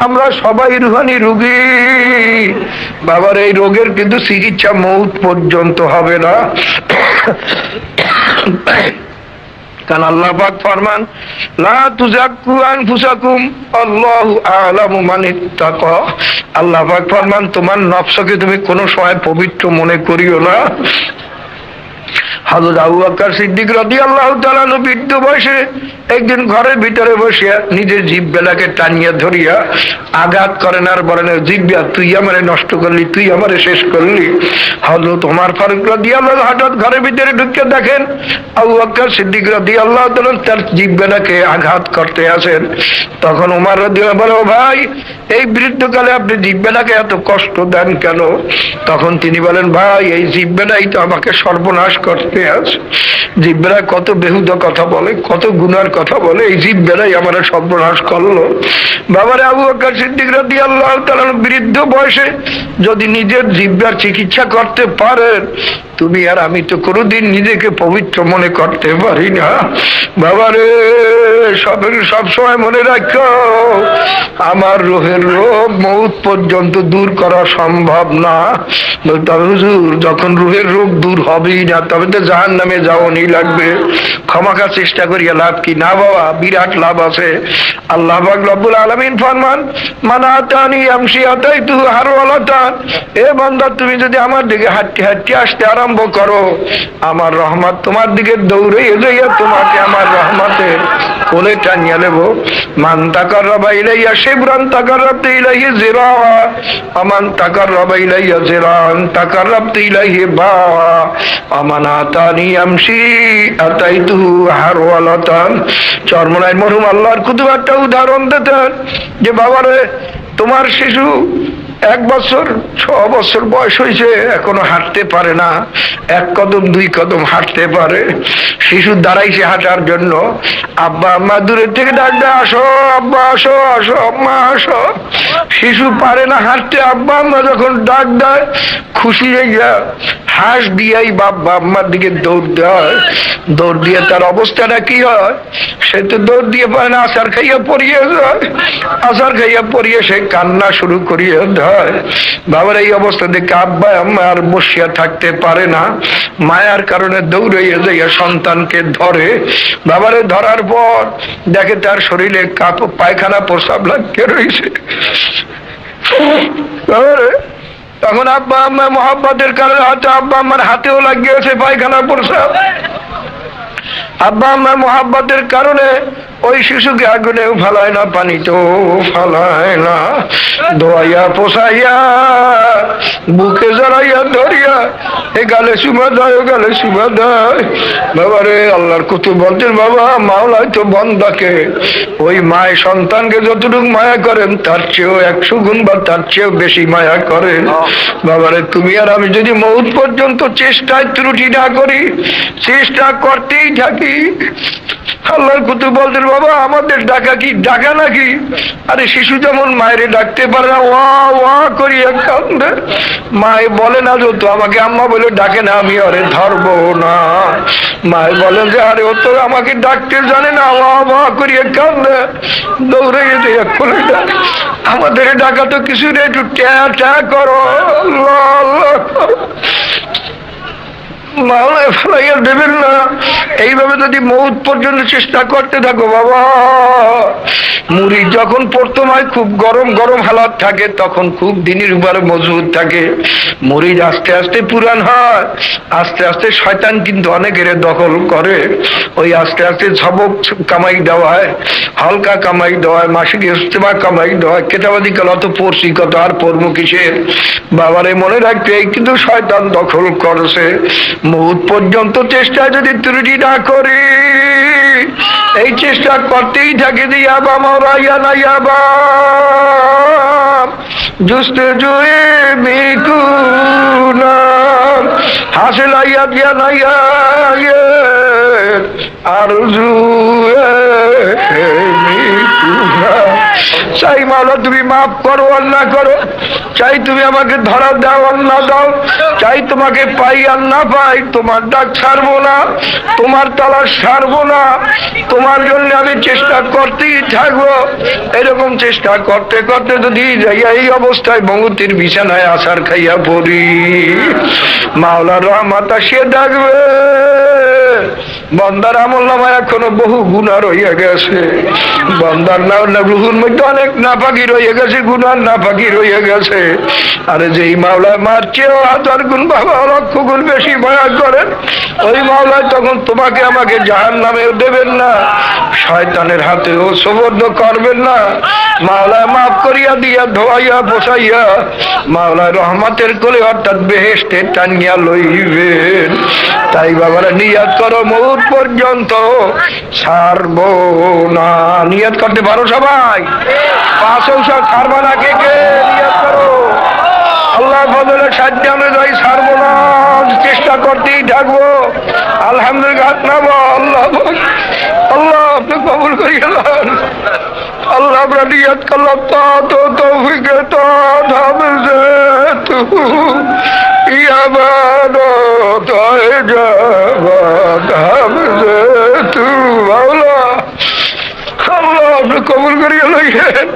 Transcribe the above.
আমরা সবাই রুহানি রোগী। বাবার এই রোগের কিন্তু চিকিৎসা মৌত পর্যন্ত হবে না। কারণ আল্লাহ পাক ফরমান, লা তুযাক্কু আনফুসাকুম আল্লাহু আ'লামু মান ইত্তাকা। আল্লাহ পাক ফরমান, তোমার নফসকে তুমি কোনো সময় পবিত্র মনে করিও না। হযরত আবু বকর সিদ্দিক রাদিয়াল্লাহু তাআলা আনহু বৃদ্ধ বয়সে একদিন ঘরের ভিতরে বসিয়া নিজের জিহ্বাটাকে টানিয়া ধরিয়া আঘাত করেন আর বলেন, জিহ্বা তুই আমারে নষ্ট করলি, তুই আমারে শেষ করলি। হযরত ওমর ফারুক রাদিয়াল্লাহু হঠাৎ ঘরের ভিতরে ঢুকে দেখেন আবু বকর সিদ্দিক রাদিয়াল্লাহু তাআলা তার জিহ্বাটাকে আঘাত করতে আসেন। তখন ওমর রাদিয়াল্লাহু বলে, ও ভাই, এই বৃদ্ধকালে আপনি জিহ্বাটাকে এত কষ্ট দেন কেন? তখন তিনি বলেন, ভাই, এই জিহ্বাটাই তো আমাকে সর্বনাশ করতে আছে। জিহ্বাটা কত বেহুদা কথা বলে, কত গুনার কথা বলে, এই জিহ্বাটাই আমার সর্বনাশ করলো। বাবারে, আবু বকর সিদ্দিক রাদিয়াল্লাহু তাআলা বৃদ্ধ বয়সে যদি নিজের জিহ্বার চিকিৎসা করতে পারেন, তুমি আর আমি তো কোনোদিন নিজেকে পবিত্র মনে করতে পারি না। বাবারে, সব সময় মনে রাখো, আমার রোহের রোগ মৌত পর্যন্ত দূর করা সম্ভব না। তবে হুজুর, যখন রুহের রোগ দূর হবেই না, তবে তো জাহান্নামে যাওয়ানি লাগবে। ক্ষমাকা চেষ্টা করিয়া লাভ কি? না বাবা, বিরাট লাভ আছে। আল্লাহ পাক রব্বুল আলামিন ফরমান, মান আতানি আমশি আতাইতুহু হারওয়ালাতান। এ বান্দা, তুমি যদি আমার দিকে হাঁটতে হাঁটতে আসতে আরম্ভ করো, আমার রহমত তোমার দিকে দৌড়ে যাইয়া তোমাকে আমার রহমতের কোলে টানিয়ে নেব। মান তাকাররাবা ইলাইয়া শিবরান তাকাররাবতু ইলাইহি যিরা, আমান তাকাররাবা ইলাইয়া যিরান তাকাররাবতু ইলাইহি বা, আমান আতানি আমশি আতাইতুহু হারওয়ালাতান। চরমনাই মরহুম আল্লাহর কুতুব একটা উদাহরণ দিতেন যে, বাবারে, তোমার শিশু 1 বছর 6 বছর বয়স হয়েছে, এখনো হাঁটতে পারে না, 1 কদম 2 কদম হাঁটতে পারে। শিশু দাঁড়াইছে হাঁটার জন্য, আব্বা আম্মা দূরের থেকে ডাকবে, আসো আব্বা, আসো, আসো আম্মা, আসো। শিশু পারে না হাঁটতে, আব্বা আম্মা যখন ডাক দেয়, খুশি হইয়া হাঁস দিয়াই বাবা আম্মার দিকে দৌড় দেয়। দৌড় দিয়ে তার অবস্থাটা কি হয়? সে তো দৌড় দিয়ে পারে না, আছাড় খাইয়া পড়িয়ে যায়। আছাড় খাইয়া পড়িয়ে সে কান্না শুরু করিয়া দেয়। বাবার এই অবস্থা দেখে আব্বা আম্মা আর বসিয়া থাকতে পারে না, মায়ার কারণে দৌড়াইয়া যাইয়া সন্তানকে ধরে। বাবারে ধরার পর দেখে তার শরীরে পায়খানা প্রস্রাব লাগিয়ে রয়েছে। তখন আব্বা আম্মা মোহাব্বতের কারণে হয়তো আব্বা আম্মার হাতেও লাগিয়েছে পায়খানা প্রস্রাব। আব্বা আম্মার মোহাব্বতের কারণে ওই শিশুকে আগুনেও ফালায় না, পানিতেও ফালায় না, ধোয়াইয়া পোষাইয়া বুকে জড়াইয়া ধরিয়া এ গালে চুমা দেয়, ও গালে চুমা দেয়। বাবারে, আল্লাহর কুতুব বলতেন, বাবা, মাওলাই তো বন্দাকে, ওই মায় সন্তানকে যতটুকু মায়া করেন তার চেয়েও 100 গুণ বা তার চেয়েও বেশি মায়া করেন। বাবারে, তুমি আর আমি যদি মৌত পর্যন্ত চেষ্টায় ত্রুটি না করি, চেষ্টা করতেই থাকি, আল্লাহর কুতুব বলতেন, বাবা, আমাদের ডাকা কি ডাকা নাকি? আরে শিশু যেমন মায়েরে ডাকতে পারে না, ওয়া ওয়া করিয়া কান্দে, মায়ে বলে না যে তো আমাকে আম্মা বলে ডাকে না, আমি আরে ধরবো না। মায়ে বলেন যে, আরে ও তো আমাকে ডাকতে জানে না, ওয়া ওয়া করিয়া কান্দে, দৌড়ে যেতে কোলে ডাক। আমাদের ডাকা তো কিছু নেই, একটু ট্যা ট্যা করো, আল্লাহ আল্লাহ করো, মাওলায় ফেলাইয়া দেবেন না। এইভাবে যদি মৌত পর্যন্ত চেষ্টা করতে থাকো, বাবা, মুড়ি যখন প্রথম হয় খুব গরম গরম হালাত থাকে, তখন খুব দিনের উপরে মজবুত থাকে। মরিচ আস্তে আস্তে পুরান হয়, আস্তে আস্তে শয়তান কিন্তু অনেকের দখল করে। ওই আস্তে আস্তে ঝবক কামাই দেওয়ায়, হালকা কামাই দেওয়ায়, মাসিক ইস্তেমা কামাই দেওয়ায়, কেতাবাদি কাল অত পড়ছি কত আর পড়বো কিসের? বাবারে মনে রাখতে, এই কিন্তু শয়তান দখল করছে। মৌত পর্যন্ত চেষ্টা যদি ত্রুটি না করি, এই চেষ্টা করতেই থাকে যে ইয়াবা মারাইয়া না ইয়াবা জুস্তে জুয়ে মিকুনা হাসিলাইয়া দিয়া না ইয়া আরজু চাই মাওলা তুমি মাফ করো আর না করো, চাই তুমি আমাকে ধরা দাও আর না দাও, চাই তোমাকে পাই আর না পাই, তোমার ডাক ছাড়বো না, তোমার তালাশ ছাড়বো না, তোমার জন্য আমি চেষ্টা করতেই থাকবো। এরকম চেষ্টা করতে করতে যদি যাইয়া এই অবস্থায় বঙ্গতির বিছানায় আসার খাইয়া পড়ি, মাওলার রহমত আসিয়ে ডাকবে, বন্দার আমলনামায় এখনো বহু গুনাহ রইয়া গেছে, বন্দার রুহুর মধ্যে অনেক নাপাকি রইয়া গেছে, গুনার নাপাকি রইয়া গেছে। আরে যেই মাওলায় মারছেও 1000 গুণ বাবা লক্ষ গুণ বেশি ভয় করেন, ওই মাওলায় তখন তোমাকে আমাকে জাহান্নামেও দেবেন না, শয়তানের হাতেও সুবর্দ করবেন না। মাওলায় মাফ করিয়া দিয়া ধোয়াইয়া বসাইয়া মাওলায় রহমতের কোলে অর্থাৎ বেহেশতে টানিয়া লইবেন। তাই বাবারা নিয়াত করো, মউত পর্যন্ত ছাড়বো না। নিয়াত করতে পারো সবাই? 5 ঔষধ ছাড়বা না? কে কে নিয়াত করো? আল্লাহ বদলে সাধ্য অনুযায়ী ছাড়বো না, চেষ্টা করতেই থাকবো। আলহামদুলিল্লাহ, আল্লাহ আল্লাহ আপনি কবুল করিয়ে নেন। আল্লাহ আমরা নিয়াত করলাম তো তৌফিকে তো ধামে তু ইয়াবানো তাই যাবা ধামে তু। আল্লাহ আল্লাহ আপনি কবুল করিয়ে লইয়েন।